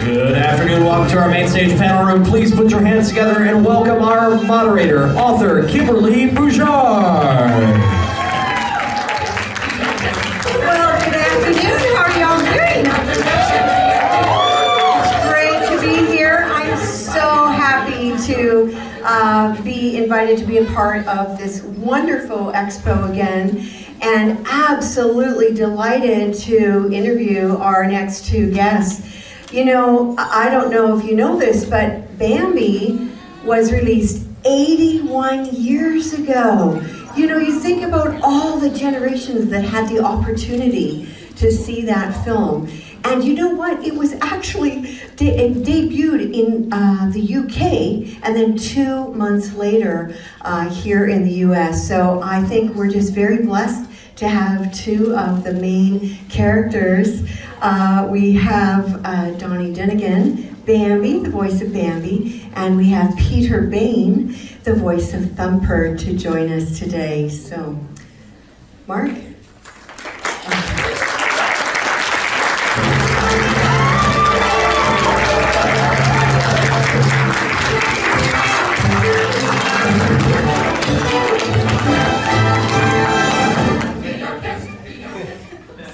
Good afternoon, welcome to our main stage panel room. Please put your hands together and welcome our moderator, author Kimberley Bouchard. Well, good afternoon, how are y'all doing? It's great to be here. I'm so happy to be invited to be a part of this wonderful expo again, and absolutely delighted to interview our next two guests. You know, I don't know if you know this, but Bambi was released 81 years ago. You know, you think about all the generations that had the opportunity to see that film. And you know what? It was actually, it debuted in the UK, and then 2 months later here in the US. So I think we're just very blessed to have two of the main characters. We have Donnie Dunagan, Bambi, the voice of Bambi, and we have Peter Behn, the voice of Thumper, to join us today. So, Mark?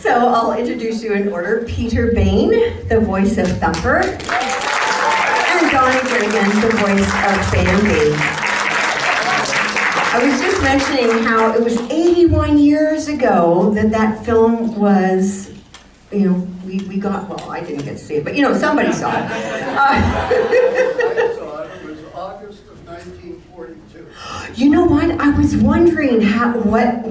So I'll introduce you in order. Peter Behn, the voice of Thumper, and Donnie Dunagan, the voice of Bambi. I was just mentioning how it was 81 years ago that that film was, you know, we got, well, I didn't get to see it, but you know, somebody saw it. I saw it. It was August of 1942. You know what? I was wondering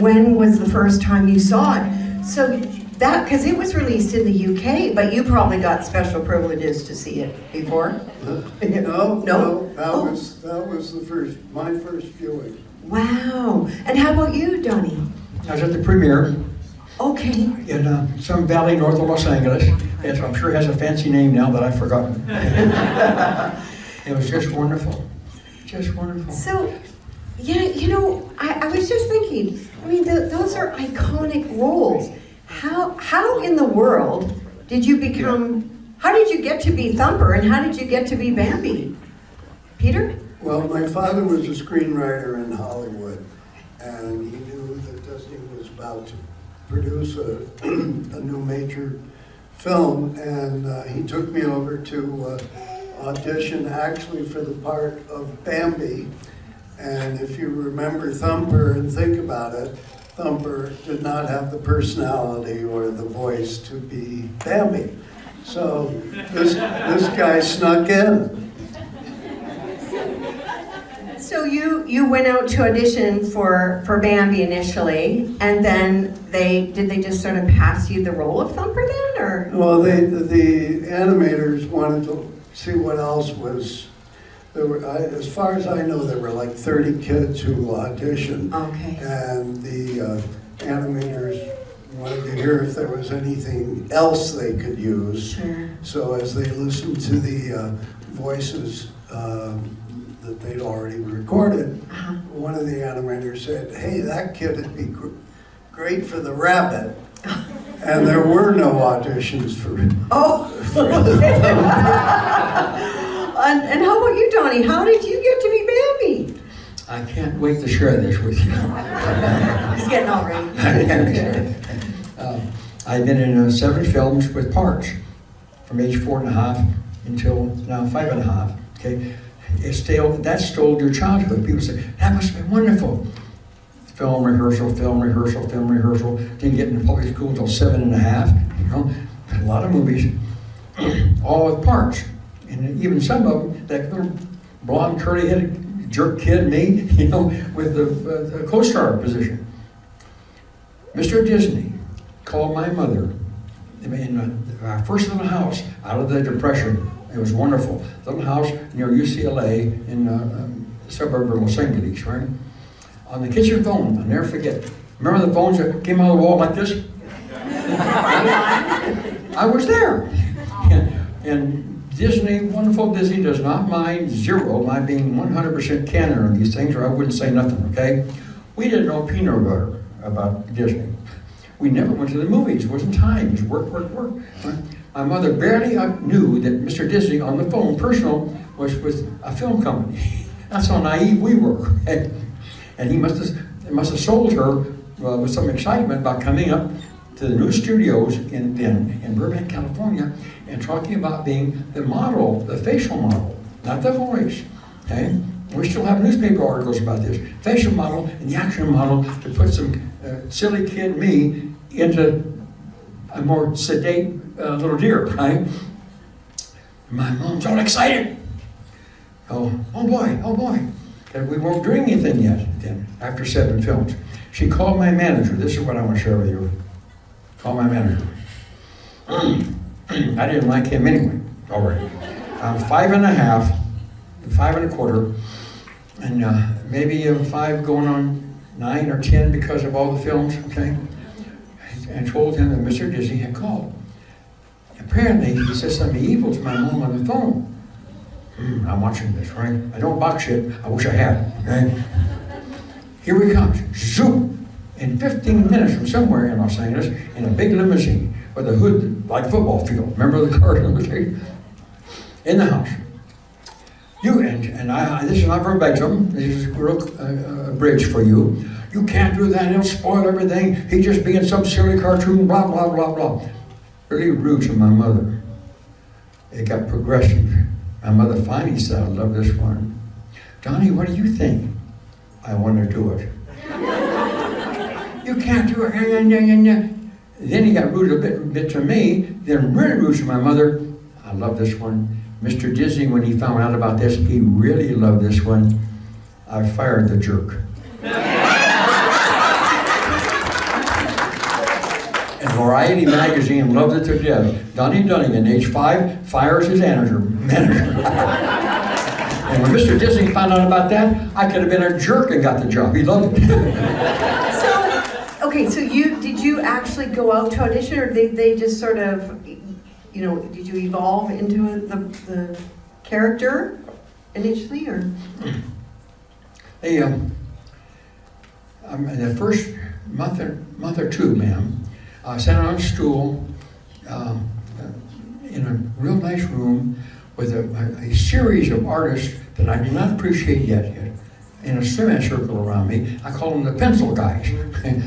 when was the first time you saw it? So that, because it was released in the UK, but you probably got special privileges to see it before. No, that was my first viewing. Wow. And how about you, Donnie? I was at the premiere Okay. in some valley north of Los Angeles. I'm sure it has a fancy name now that I've forgotten. It was just wonderful. Just wonderful. So, yeah, you know, I was just thinking, I mean, those are iconic roles. How in the world did you become, how did you get to be Thumper, and how did you get to be Bambi? Peter? Well, my father was a screenwriter in Hollywood, and he knew that Disney was about to produce a new major film, and he took me over to audition actually for the part of Bambi. And if you remember Thumper and think about it, Thumper did not have the personality or the voice to be Bambi. So this guy snuck in. So you went out to audition for Bambi initially, and then did they just sort of pass you the role of Thumper then, or? Well, the animators wanted to see what else was. There were, as far as I know, there were like 30 kids who auditioned. Okay. And the animators wanted to hear if there was anything else they could use. Sure. So as they listened to the voices that they'd already recorded, one of the animators said, "Hey, that kid would be great for the rabbit." And there were no auditions for And how about you, Donnie? How did you get to be Bambi? I can't wait to share this with you. He's getting all ready. I've been in 7 films with parts from age 4.5 until now 5.5. Okay, that stole your childhood. People say that must have been wonderful. Film rehearsal, film rehearsal, film rehearsal. Didn't get into public school until 7.5. You know, a lot of movies, all with parts. And even some of them, that little blonde, curly-headed jerk kid, me, you know, with the co-star position. Mr. Disney called my mother in our first little house out of the Depression. It was wonderful. Little house near UCLA in the suburb of Los Angeles, right? On the kitchen phone, I'll never forget. Remember the phones that came out of the wall like this? I was there. And Disney, wonderful Disney, does not mind zero my being 100% canon on these things, or I wouldn't say nothing, okay? We didn't know peanut butter about Disney. We never went to the movies. It wasn't time. It was work, work, work. Right? My mother barely knew that Mr. Disney on the phone, personal, was with a film company. That's how naive we were. And he must have sold her with some excitement about coming up to the new studios in Behn, in Burbank, California, and talking about being the model, the facial model, not the voice. Okay? We still have newspaper articles about this. Facial model and the action model to put some silly kid me into a more sedate little deer, right? My mom's all excited. Oh boy. And we weren't doing anything yet then, after 7 films. She called my manager. This is what I want to share with you. Call my manager. I didn't like him anyway. All right. I'm 5.5, 5.25, and maybe 5 going on 9 or 10 because of all the films, okay? And told him that Mr. Disney had called. Apparently, he said something evil to my mom on the phone. I'm watching this, right? I don't box shit. I wish I had, okay? Here he comes. Zoom! In 15 minutes from somewhere in Los Angeles, in a big limousine with a hood like a football field. Remember the car limousine? In the house. This is not verbatim. This is a bridge for you. You can't do that. He'll spoil everything. He's just being some silly cartoon, blah, blah, blah, blah. Really rude to my mother. It got progressive. My mother finally said, I love this one. Donnie, what do you think? I want to do it. You can't do it. Then he got rude a bit to me, then really rude to my mother. I love this one. Mr. Disney, when he found out about this, he really loved this one. I fired the jerk. And Variety magazine loved it to death. Donnie Dunagan, age 5, fires his manager. And when Mr. Disney found out about that, I could have been a jerk and got the job. He loved it. So did you actually go out to audition, or they just sort of, did you evolve into the character initially, or? In the first month or two, ma'am, I sat on a stool in a real nice room with a series of artists that I do not appreciate yet, in a semicircle around me. I call them the pencil guys.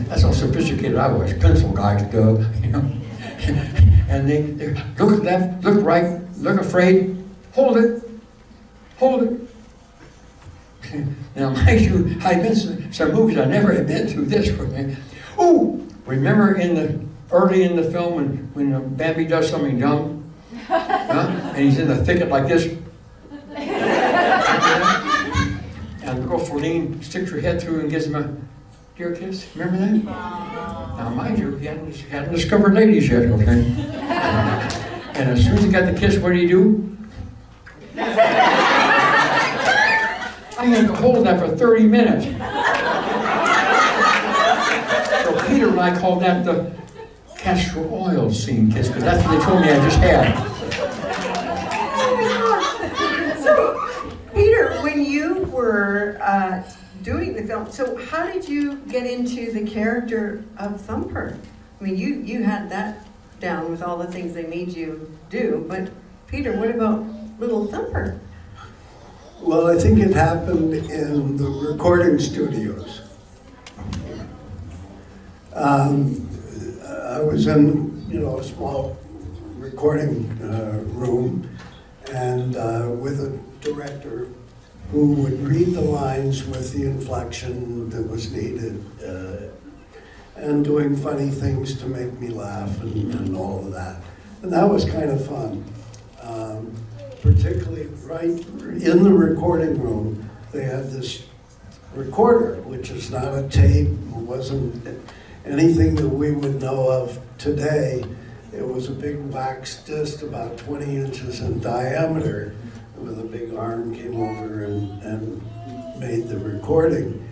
That's how sophisticated I was. Pencil guys, And they look left, look right, look afraid, hold it. Now, mind you, I've been to some movies I never had been to this one. Oh, remember early in the film when Bambi does something dumb? And he's in the thicket like this. And the girl Feline sticks her head through and gives him a dear kiss. Remember that? Now, mind you, he hadn't discovered ladies yet, okay? And as soon as he got the kiss, what do? I had to hold that for 30 minutes. So Peter and I called that the castor oil scene kiss, because that's what they told me I just had. So, Peter, when you were doing the film, so how did you get into the character of Thumper? I mean, you had that down with all the things they made you do, but Peter, what about little Thumper? Well, I think it happened in the recording studios. I was in, a small recording room, and with a director who would read the lines with the inflection that was needed, and doing funny things to make me laugh and all of that. And that was kind of fun. Particularly right in the recording room, they had this recorder, which is not a tape, it wasn't anything that we would know of today. It was a big wax disc about 20 inches in diameter, with a big arm came over and made the recording.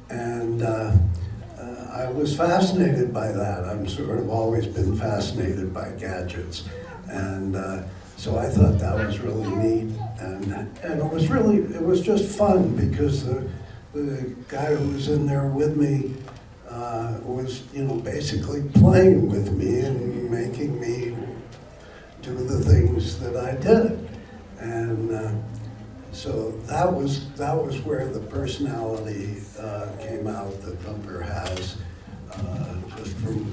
And I was fascinated by that. I'm sort of always been fascinated by gadgets. And so I thought that was really neat. And it was just fun, because the guy who was in there with me was, basically playing with me and making me do the things that I did. And so that was where the personality came out that Thumper has, just from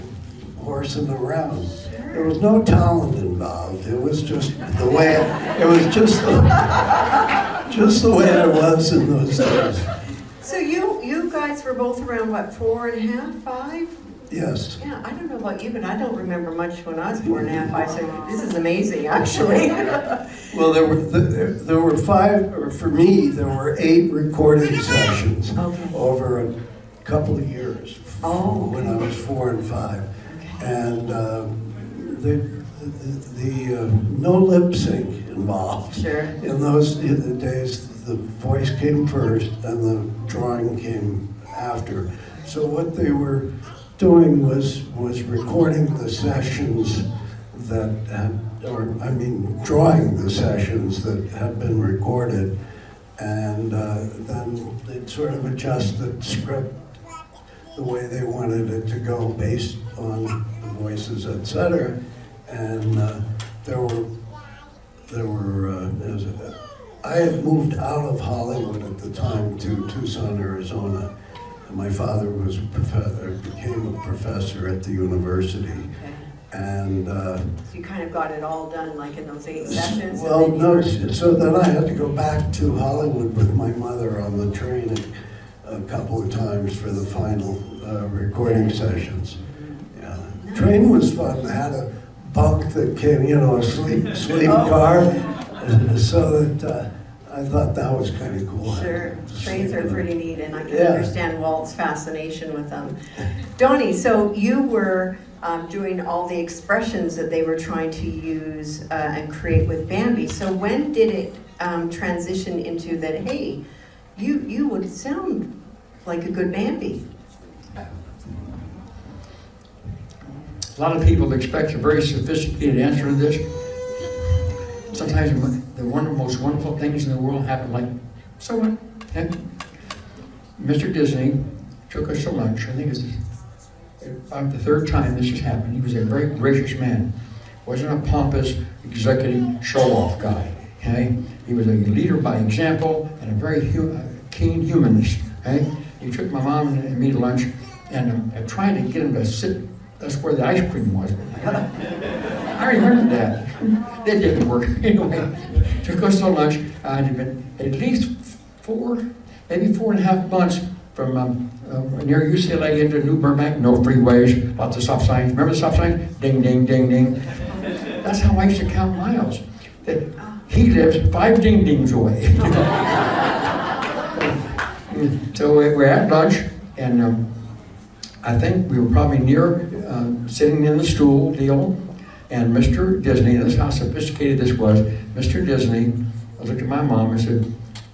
horsing around. There was no talent involved. It was just the way just the way it was in those days. So you guys were both around, what, 4.5, 5? Yes. Yeah, I don't know about you, but I don't remember much when I was 4.5, 5, so this is amazing, actually. Well, there were 5, or for me, there were 8 recording sessions over a couple of years when I was 4 and 5. And the no lip sync involved. Sure. In those days, the voice came first and the drawing came after. So what they were doing was recording the sessions that had, drawing the sessions that had been recorded, and then they'd sort of adjust the script the way they wanted it to go based on the voices, etc. And I had moved out of Hollywood at the time to Tucson, Arizona. And my father became a professor at the university. Okay. And So you kind of got it all done, like in those 8 sessions? well, no, so then I had to go back to Hollywood with my mother on the train a couple of times for the final recording sessions. Yeah, the train was fun. They had a bunk that came, a sleep car, so that I thought that was kind of cool. Sure, trains are pretty neat, and I can understand Walt's fascination with them. Donnie, so you were doing all the expressions that they were trying to use and create with Bambi. So when did it transition into that, hey, you would sound like a good Bambi? A lot of people expect a very sophisticated answer to this. Sometimes the most wonderful things in the world happen like, so what? Okay? Mr. Disney took us to lunch. I think it's about the 3rd time this has happened. He was a very gracious man. Wasn't a pompous executive show-off guy. Okay? He was a leader by example and a very keen humanist. Okay? He took my mom and me to lunch, and I tried to get him to sit. That's where the ice cream was. I remember that. That didn't work. Anyway, took us to lunch. I'd been at least 4, maybe 4.5 months from near UCLA into New Burbank. No freeways, lots of stop signs. Remember the stop signs? Ding, ding, ding, ding. That's how I used to count miles. That he lives 5 ding dings away. So we're at lunch, and I think we were probably near sitting in the stool deal, and Mr. Disney, this is how sophisticated this was, Mr. Disney, I looked at my mom and said,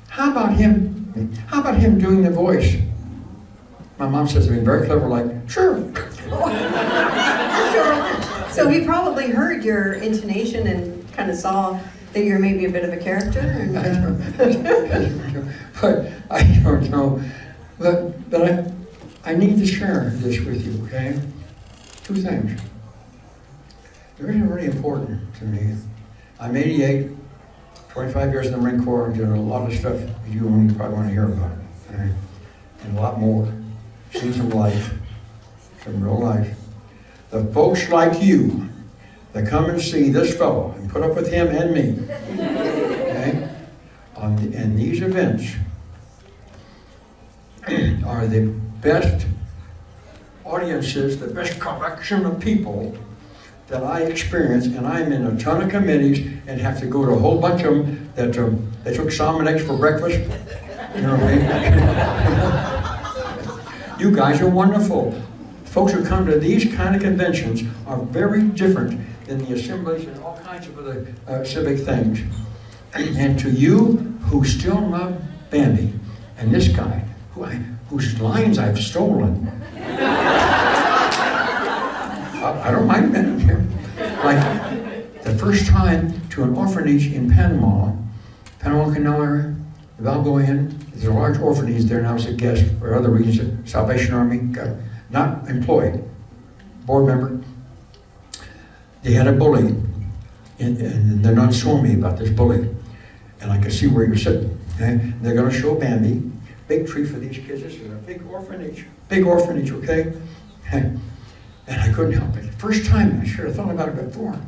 how about him doing the voice? My mom says something very clever like, sure. So he probably heard your intonation and kind of saw that you're maybe a bit of a character? But I don't know. But I need to share this with you, okay? 2 things. They're really, really important to me. I'm 88, 25 years in the Marine Corps. I'm doing a lot of stuff you probably want to hear about, okay? And a lot more. Seen some life, some real life. The folks like you that come and see this fellow and put up with him and me, okay? And these events are the best audiences, the best collection of people that I experience, and I'm in a ton of committees and have to go to a whole bunch of them that they took salmon eggs for breakfast. You know what I mean? You guys are wonderful. Folks who come to these kind of conventions are very different than the assemblies and all kinds of other civic things. And to you who still love Bambi, and this guy, whose lines I've stolen, I don't mind mentioning him. Like the first time to an orphanage in Panama Canal area, the Balboa Inn. There's a large orphanage there, and I was a guest for other reasons. Salvation Army, not employed, board member. They had a bully and they're not showing me about this bully. And I can see where you're sitting. Okay? They're going to show Bambi. Big tree for these kids. This is a big orphanage. Big orphanage, okay? And I couldn't help it. First time, I should have thought about it before.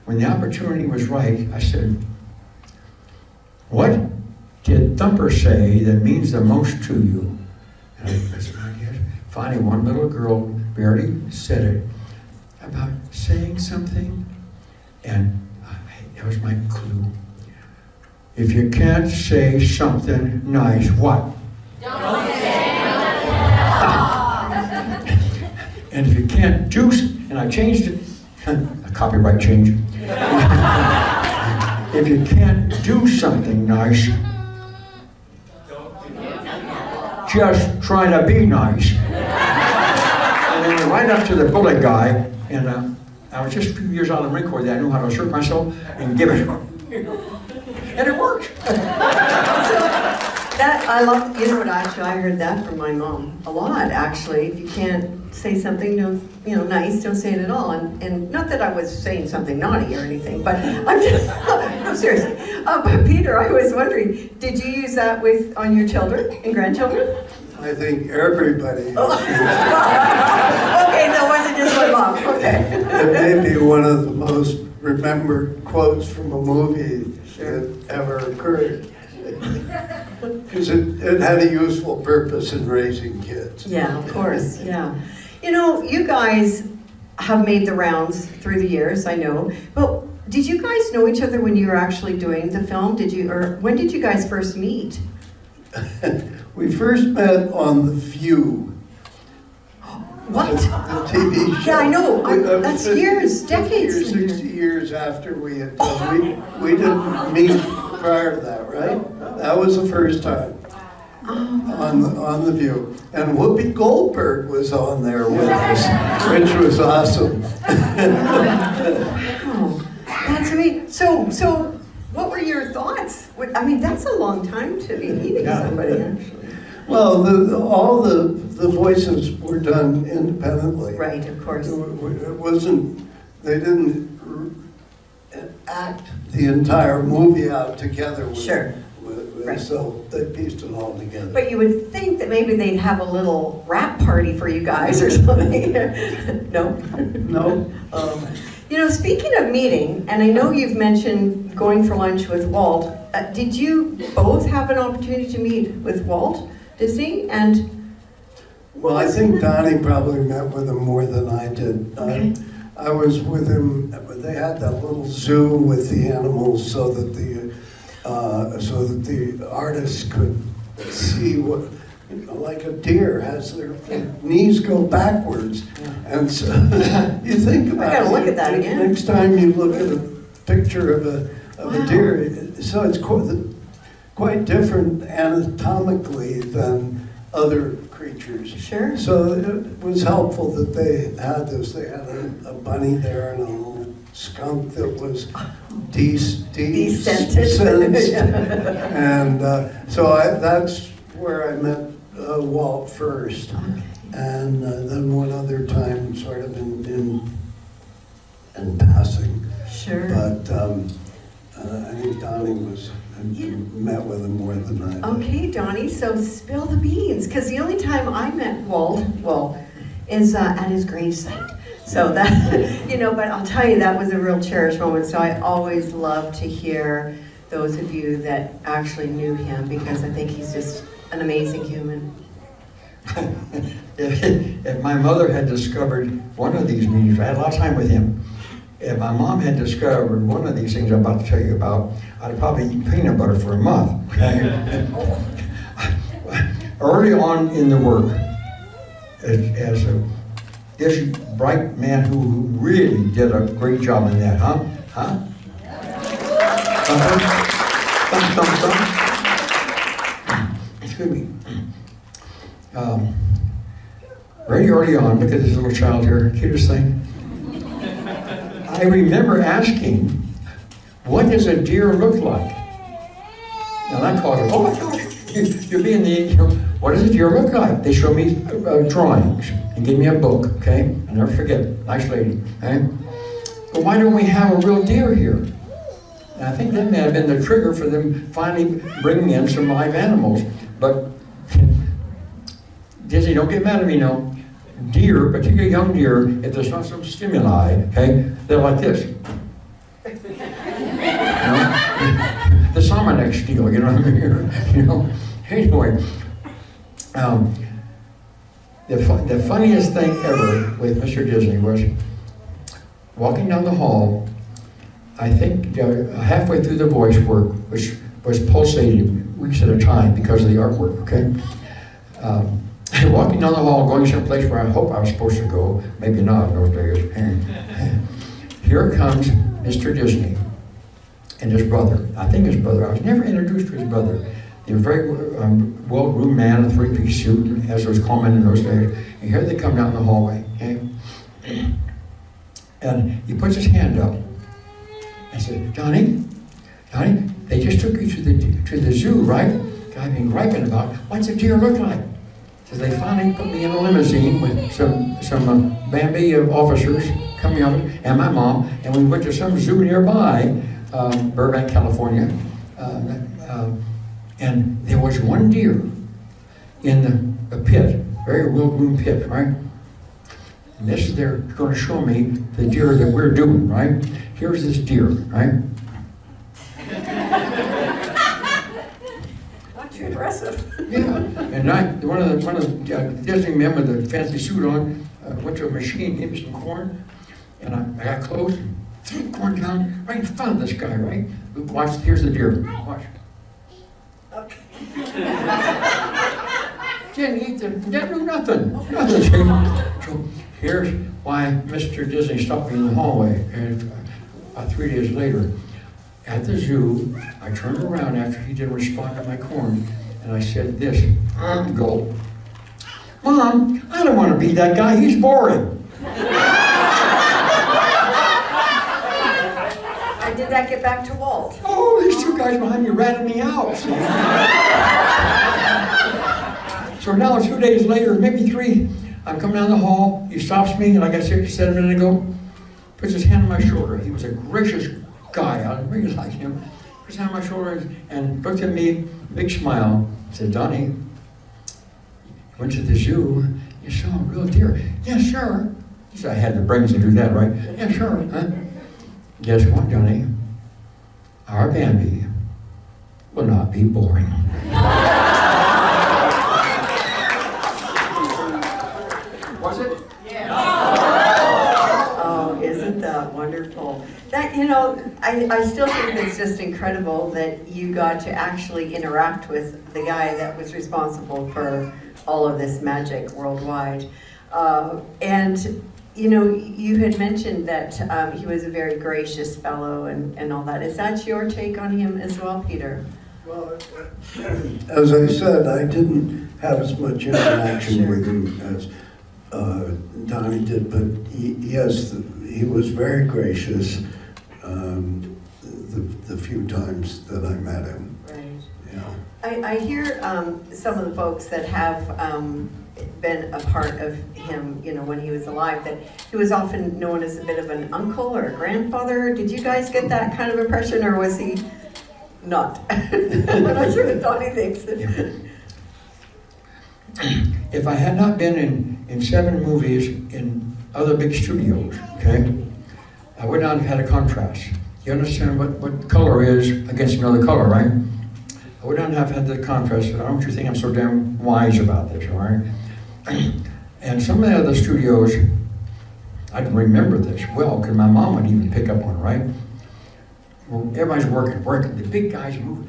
When the opportunity was right, I said, what did Thumper say that means the most to you? And I said, finally, one little girl barely said it about saying something, and that was my clue. If you can't say something nice, what? Don't say And if you can't do, and I changed it, a copyright change. If you can't do something nice, just try to be nice. And then right up to the bullet guy, and I was just a few years out of the Marine Corps that I knew how to assert myself and give it. And it worked. That I love. You know what? Actually, I heard that from my mom a lot. Actually, if you can't say something, nice, don't say it at all. And not that I was saying something naughty or anything, but I'm just no, seriously. But Peter, I was wondering, did you use that on your children and grandchildren? I think everybody. Oh. Okay, that wasn't just my mom. Okay. It may be one of the most remembered quotes from a movie that ever occurred. Because it had a useful purpose in raising kids. Yeah, of course, yeah. You guys have made the rounds through the years, I know. But did you guys know each other when you were actually doing the film? Or when did you guys first meet? We first met on The View. What? The TV show. Yeah, I know. That's years, decades. 60 years after we had done. We didn't meet prior to that, right? That was the first time on the View. And Whoopi Goldberg was on there with us, which was awesome. Wow, that's amazing. So what were your thoughts? I mean, that's a long time to be meeting somebody, actually. Well, all the voices were done independently. Right, of course. It wasn't, they didn't act the entire movie out together with, Sure. Right. So they pieced it all together. But you would think that maybe they'd have a little rap party for you guys or something. No? No. Speaking of meeting, and I know you've mentioned going for lunch with Walt, did you both have an opportunity to meet with Walt Disney? And Well, I think Donnie probably met with him more than I did. Okay. I was with him, they had that little zoo with the animals so that the artists could see what, like a deer has their knees go backwards. And so you think about it. I gotta look at that again. Next time you look at a picture of a deer, so it's quite different anatomically than other creatures. Sure. So it was helpful that they had this. They had a bunny there and a little skunk that was Descented. And so that's where I met Walt first. Okay. And then one other time sort of in passing. Sure. But I think Donnie met with him more than I did. Okay, Donnie, so spill the beans, because the only time I met Walt, is at his gravesite. So that, but I'll tell you, that was a real cherished moment. So I always love to hear those of you that actually knew him, because I think he's just an amazing human. If my mother had discovered one of these meetings, I had a lot of time with him. If my mom had discovered one of these things I'm about to tell you about, I'd have probably eaten peanut butter for a month. Okay? Early on in the work, as this bright man who really did a great job in that, huh? Excuse me. Very early on, look at this little child here, cutest thing. I remember asking, what does a deer look like? Now that caused it, oh my gosh, you're being what does a deer look like? They showed me drawings and gave me a book, okay? I'll never forget it, nice lady, okay? But why don't we have a real deer here? And I think that may have been the trigger for them finally bringing in some live animals. But Disney, don't get mad at me now. Deer, particularly young deer, if there's not some stimuli, okay, they're like this. You know? The Salmonex deal, you know what I mean? You know? Anyway, the funniest thing ever with Mr. Disney was walking down the hall. I think halfway through the voice work, which was pulsating weeks at a time because of the artwork, okay? Walking down the hall, going someplace where I hope I was supposed to go, maybe not in those days. Here comes Mr. Disney and his brother. I think his brother, I was never introduced to his brother. He was a very well-groomed man, a three-piece suit, as was common in those days. And here they come down the hallway, okay? And he puts his hand up. I said, Donnie, they just took you to the zoo, right? I've been griping about, what's a deer look like? So they finally put me in a limousine with some Bambi officers coming up, and my mom, and we went to some zoo nearby, Burbank, California, and there was one deer in a pit, very well-groomed pit, right? And this is, they're going to show me the deer that we're doing, right? Here's this deer, right? Not too impressive. Yeah, and one of the Disney men with the fancy suit on went to a machine, gave me some corn, and I got close and threw the corn down right in front of this guy, right? Watch, here's the deer. Watch. Okay. Didn't eat didn't do nothing. So here's why Mr. Disney stopped me in the hallway. And 3 days later, at the zoo, I turned around after he didn't respond to my corn, and I said this, go, Mom, I don't want to be that guy, he's boring. And did that get back to Walt? Oh, these two guys behind me ratted me out. So now 2 days later, maybe 3, I'm coming down the hall, he stops me, and like I said a minute ago, puts his hand on my shoulder. He was a gracious guy, I really liked him. Puts his hand on my shoulder and looked at me, big smile, said, Donnie, you went to the zoo, you saw a real deer. Yeah, sure. He said, I had the brains to do that, right? Yeah, sure. Huh? Guess what, Donnie? Our Bambi will not be boring. Was it? Oh, isn't that wonderful? That, you know, I still think it's just incredible that you got to actually interact with the guy that was responsible for all of this magic worldwide. And, you know, you had mentioned that he was a very gracious fellow and all that. Is that your take on him as well, Peter? Well, as I said, I didn't have as much interaction with him as Donnie did, but yes, he was very gracious the few times that I met him. Right. Yeah. I hear some of the folks that have been a part of him, you know, when he was alive, that he was often known as a bit of an uncle or a grandfather. Did you guys get that kind of impression, or was he not? I'm not sure what Donnie thinks. If I had not been in 7 movies in other big studios, okay, I would not have had a contrast. You understand what color is against another color, right? I would not have had the contrast. I don't want you to think I'm so damn wise about this, all right? And some of the other studios, I can remember this well, because my mom would even pick up on it, right? Well, everybody's working. The big guys move.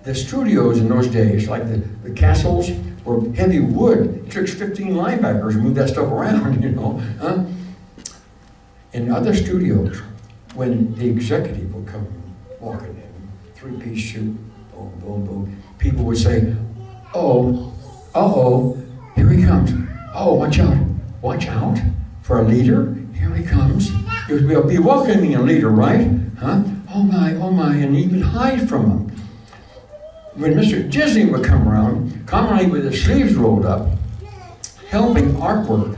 The studios in those days, like the castles, were heavy wood. It took 15 linebackers to move that stuff around, you know. Huh? In other studios, when the executive would come walking in, 3-piece suit, boom, boom, boom, people would say, oh, uh-oh, here he comes. Oh, watch out for a leader. Here he comes. You'll be welcoming a leader, right? Huh? Oh my, and even hide from him. When Mr. Disney would come around, commonly with his sleeves rolled up, helping artwork,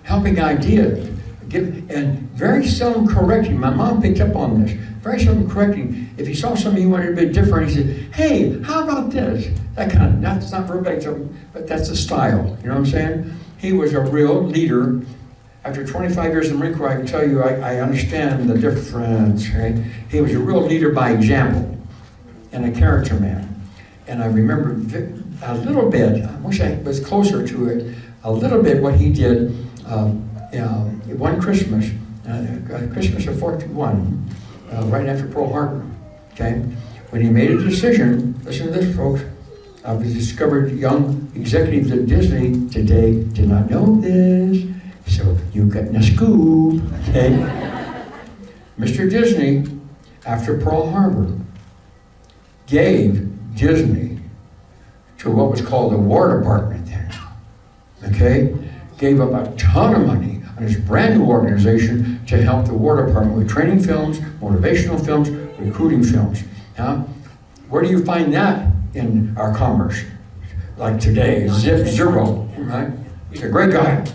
helping ideas, And very seldom correcting. My mom picked up on this. Very seldom correcting. If he saw something he wanted to be different, he said, "Hey, how about this?" That kind of, that's not verbatim, but that's the style. You know what I'm saying? He was a real leader. After 25 years in the Marine Corps, I can tell you I understand the difference, right? He was a real leader by example and a character man. And I remember a little bit, I wish I was closer to it, a little bit what he did one Christmas, Christmas of 41, right after Pearl Harbor, okay? When he made a decision, listen to this, folks, I've discovered young executives at Disney today did not know this, so you got a scoop, okay? Mr. Disney, after Pearl Harbor, gave Disney to what was called the War Department then, okay? Gave up a ton of money on his brand new organization to help the War Department with training films, motivational films, recruiting films. Where do you find that in our commerce? Like today, zero, right? He's a great guy.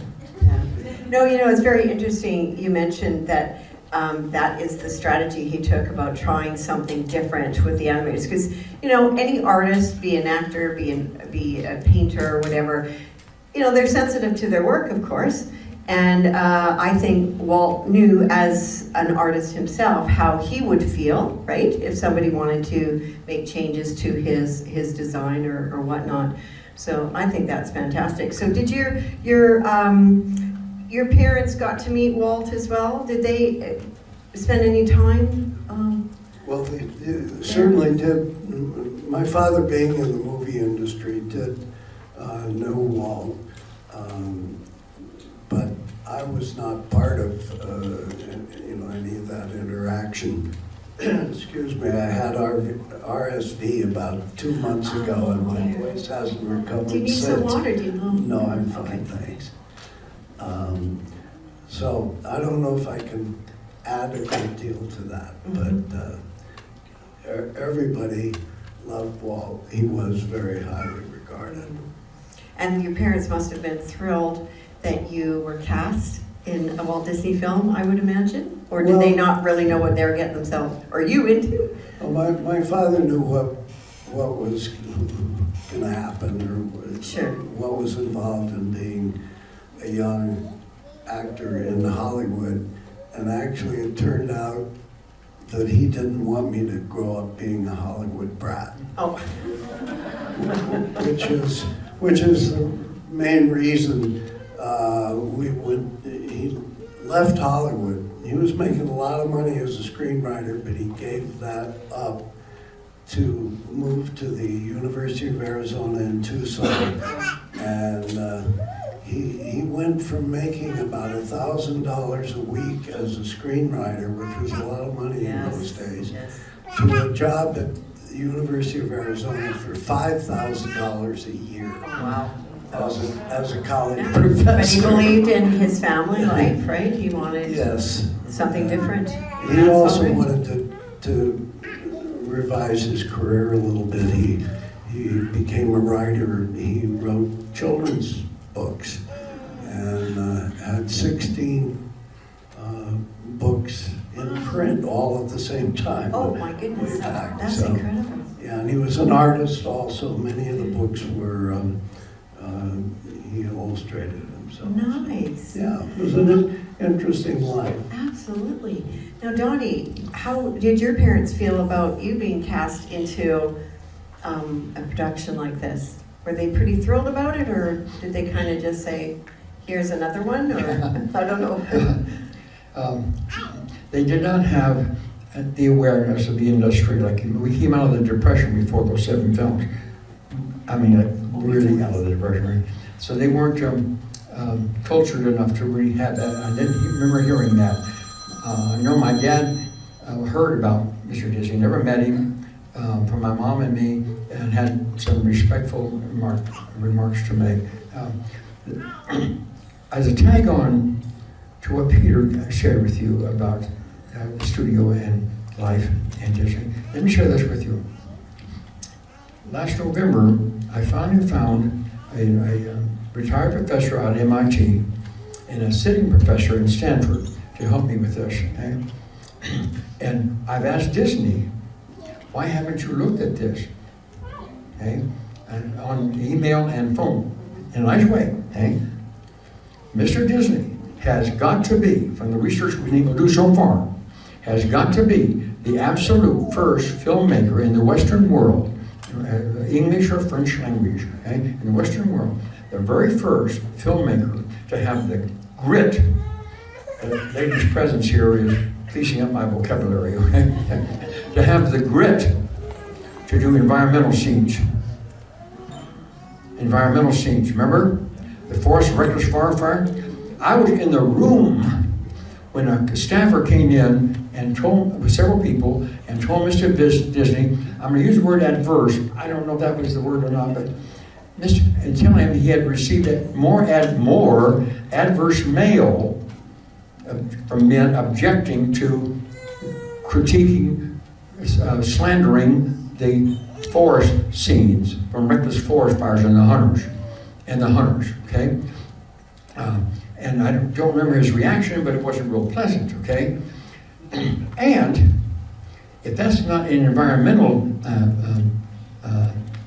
Yeah. No, you know, it's very interesting you mentioned that that is the strategy he took about trying something different with the animators. Because, you know, any artist, be an actor, be a painter, or whatever, you know, they're sensitive to their work, of course. And I think Walt knew as an artist himself how he would feel, right? If somebody wanted to make changes to his design or whatnot. So I think that's fantastic. So did your parents got to meet Walt as well? Did they spend any time? Well, they certainly did. My father, being in the movie industry, did know Walt. But I was not part of any of that interaction. Excuse me, I had RSV about 2 months ago, and my voice hasn't recovered since. Do you need some water? Do you know? No, I'm fine, Okay. thanks. So I don't know if I can add a great deal to that, but everybody loved Walt. He was very highly regarded. And your parents must have been thrilled that you were cast in a Walt Disney film, I would imagine? Or did they not really know what they were getting themselves, or you into? Well, my father knew what was going to happen, or Sure. what was involved in being a young actor in Hollywood. And actually it turned out that he didn't want me to grow up being a Hollywood brat. Oh. Which is the main reason he left Hollywood. He was making a lot of money as a screenwriter, but he gave that up to move to the University of Arizona in Tucson. And he went from making about $1,000 a week as a screenwriter, which was a lot of money in those days, to a job at the University of Arizona for $5,000 a year. Wow. As a college professor. But he believed in his family life, right? He wanted something different. He also wanted to revise his career a little bit. He became a writer. He wrote children's books and had 16 books in print all at the same time. Oh my goodness, that's incredible. Yeah, and he was an artist also. Many of the books were, he illustrated himself. Nice. Yeah, it was an interesting life. Absolutely. Now, Donnie, how did your parents feel about you being cast into a production like this? Were they pretty thrilled about it, or did they kind of just say, here's another one, or I don't know? They did not have the awareness of the industry. Like, we came out of the Depression before those 7 films. I mean, like, really out of the Depression, right? So they weren't cultured enough to really have that. I didn't remember hearing that. I know my dad heard about Mr. Disney, never met him, from my mom and me, and had some respectful remarks to make. As a tag on to what Peter shared with you about the studio and life and Disney, let me share this with you. Last November, I finally found a retired professor out of MIT, and a sitting professor in Stanford to help me with this. Okay? And I've asked Disney, why haven't you looked at this? Okay? And on email and phone, in a nice way. Okay? Mr. Disney has got to be, from the research we've been able to do so far, has got to be the absolute first filmmaker in the Western world, English or French language, okay, in the Western world, the very first filmmaker to have the grit. Lady's presence here is cleaning up my vocabulary, okay? To have the grit to do environmental scenes. Environmental scenes, remember? The Forest Reckless Forest Fire? I was in the room when a staffer came in and told, with several people, and told Mr. Disney, I'm going to use the word adverse, I don't know if that was the word or not, but and telling him he had received more adverse mail from men objecting to critiquing, slandering the forest scenes from reckless forest fires and the hunters, okay? And I don't remember his reaction, but it wasn't real pleasant, okay? And if that's not an environmental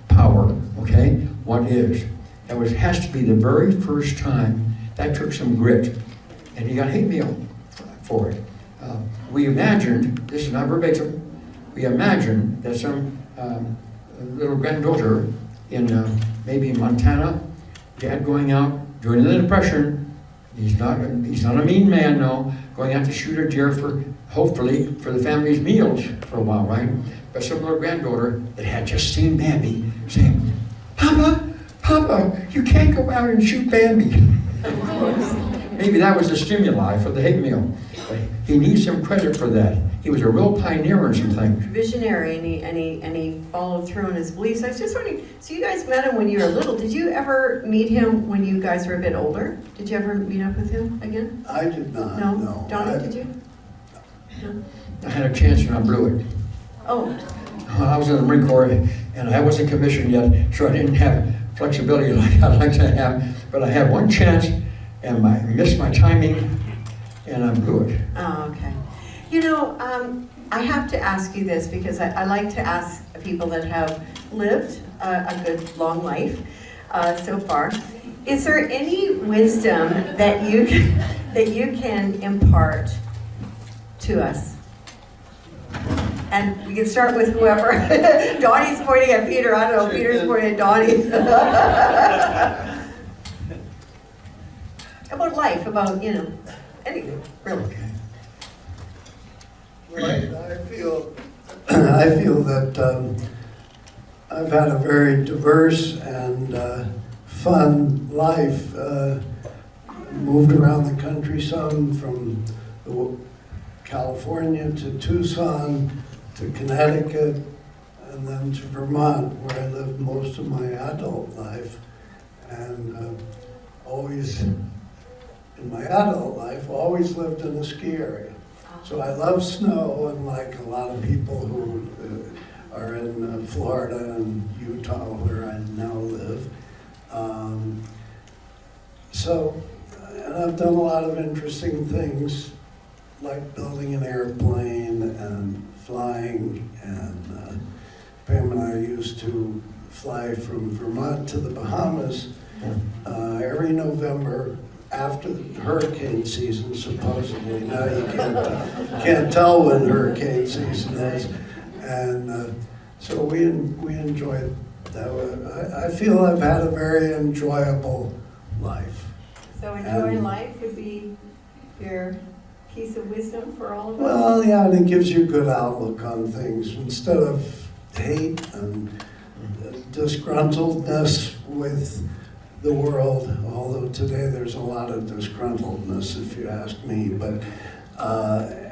power, okay, what is? That has to be the very first time. That took some grit, and he got hate mail for it. We imagined, this is not verbatim, we imagined that some little granddaughter in maybe in Montana, dad going out during the Depression. He's not a mean man, no, going out to shoot a deer for, hopefully, for the family's meals for a while, right? But some little granddaughter that had just seen Bambi saying, Papa, you can't go out and shoot Bambi. Maybe that was the stimuli for the hate mail. But he needs some credit for that. He was a real pioneer in some things. Visionary, and he followed through on his beliefs. I was just wondering, so you guys met him when you were little. Did you ever meet him when you guys were a bit older? Did you ever meet up with him again? I did not, no. Donnie, did you? No? I had a chance and I blew it. Oh. I was in the Marine Corps and I wasn't commissioned yet, so I didn't have flexibility like I'd like to have. But I had one chance and I missed my timing and I blew it. Oh, okay. You know, I have to ask you this because I like to ask people that have lived a good long life so far. Is there any wisdom that you can impart to us? And we can start with whoever. Donnie's pointing at Peter. I don't know. Peter's pointing at Donnie. About life, about, anything, really. Okay. Well, I feel that I've had a very diverse and fun life. Moved around the country some, from California to Tucson to Connecticut and then to Vermont, where I lived most of my adult life. And always, in my adult life, always lived in a ski area. So I love snow, unlike a lot of people who are in Florida and Utah, where I now live. And I've done a lot of interesting things, like building an airplane and flying. And Pam and I used to fly from Vermont to the Bahamas every November, after the hurricane season, supposedly. Now you can't tell when hurricane season is. And so we enjoyed that. I feel I've had a very enjoyable life. So enjoying life would be your piece of wisdom for all of us? Well, yeah, and it gives you a good outlook on things. Instead of hate and disgruntledness with the world, although today there's a lot of disgruntledness, if you ask me. But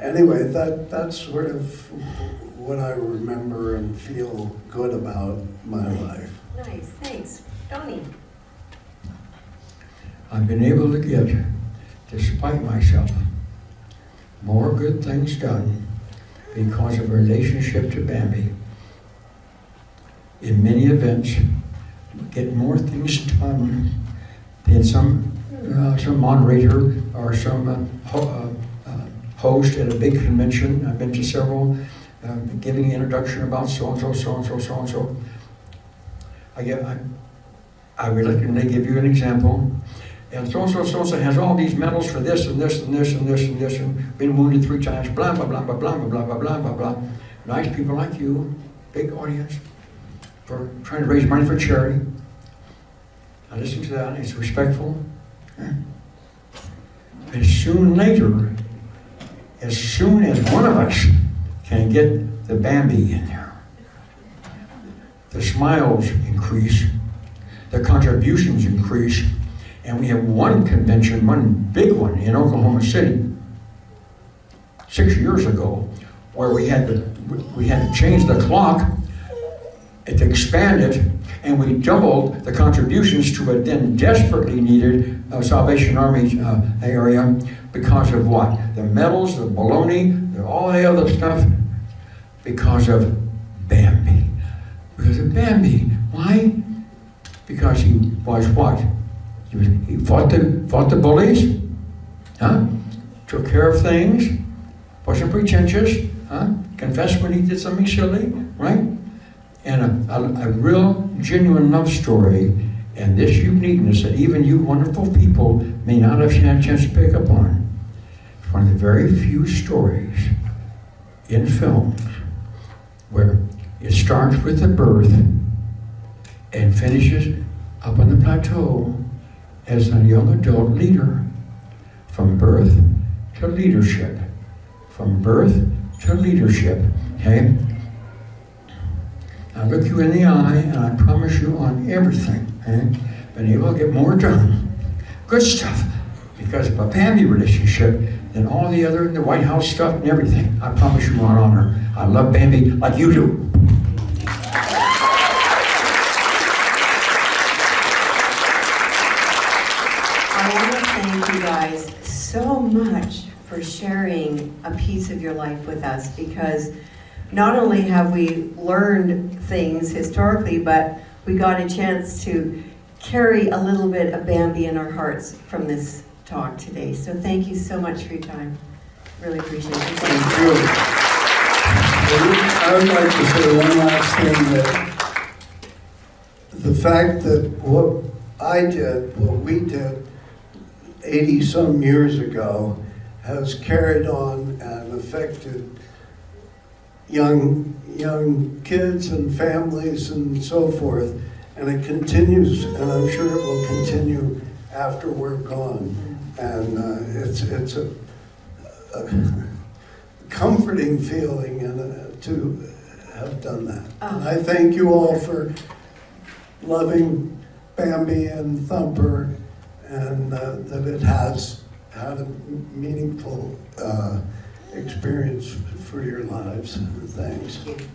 anyway, that's sort of what I remember and feel good about my life. Nice, thanks. Donnie? I've been able to get, despite myself, more good things done because of a relationship to Bambi. In many events, get more things done than some some moderator or some host at a big convention. I've been to several, giving an introduction about so-and-so, so-and-so, so-and-so. I reluctantly give you an example. And so-and-so, so-and-so has all these medals for this and this and this and this and this and been wounded 3 times, blah, blah, blah, blah, blah, blah, blah, blah, blah, blah. Nice people like you, big audience, for trying to raise money for charity. I listen to that, it's respectful. As soon as one of us can get the Bambi in there, the smiles increase, the contributions increase, and we have one convention, one big one in Oklahoma City, 6 years ago, where we had to change the clock to expand it, and we doubled the contributions to a then desperately needed Salvation Army area because of what? The medals, the baloney, all the other stuff, because of Bambi. Because of Bambi. Why? Because he was what? He fought the bullies, huh? Took care of things, wasn't pretentious, huh? Confessed when he did something silly, right? And a real, genuine love story, and this uniqueness that even you wonderful people may not have had a chance to pick up on. It's one of the very few stories in film where it starts with the birth and finishes up on the plateau as a young adult leader, from birth to leadership. From birth to leadership, okay? I look you in the eye and I promise you on everything, okay? Been able to get more done. Good stuff, because of a Bambi relationship than all the other, the White House stuff and everything. I promise you on honor. I love Bambi like you do. I want to thank you guys so much for sharing a piece of your life with us, because not only have we learned things historically, but we got a chance to carry a little bit of Bambi in our hearts from this talk today. So thank you so much for your time. Really appreciate it. Thank you. I would like to say one last thing, that the fact that what we did 80-some years ago has carried on and affected young kids and families and so forth, and it continues, and I'm sure it will continue after we're gone. And it's a comforting feeling to have done that. And I thank you all for loving Bambi and Thumper, and that it has had a meaningful experience for your lives. Thanks. Thank you.